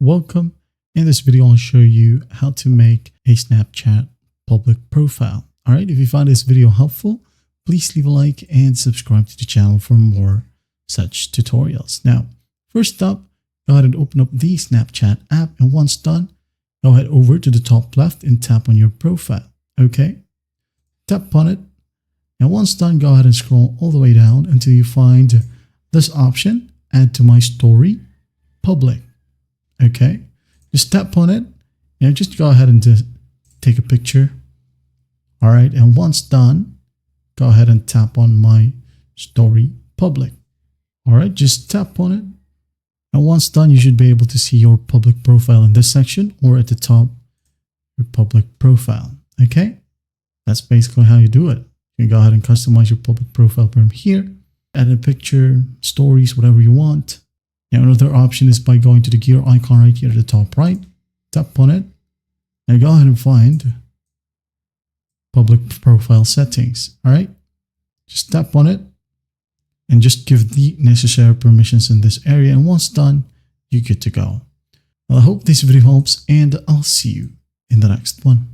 Welcome. In this video, I'll show you how to make a Snapchat public profile. All right, if you find this video helpful, please leave a like and subscribe to the channel for more such tutorials. Now, first up, go ahead and open up the Snapchat app, and once done, go ahead over to the top left and tap on your profile. Okay, tap on it, and once done, go ahead and scroll all the way down until you find this option, Add to My Story, Public. Okay, just tap on it and just go ahead and just take a picture. All right, and once done, go ahead and tap on My Story, Public. All right, just tap on it. And once done, you should be able to see your public profile in this section or at the top, your public profile. Okay, that's basically how you do it. You can go ahead and customize your public profile from here, add a picture, stories, whatever you want. Now, another option is by going to the gear icon right here at the top right, tap on it, and go ahead and find public profile settings. All right, just tap on it and just give the necessary permissions in this area. And once done, you're good to go. Well, I hope this video helps, and I'll see you in the next one.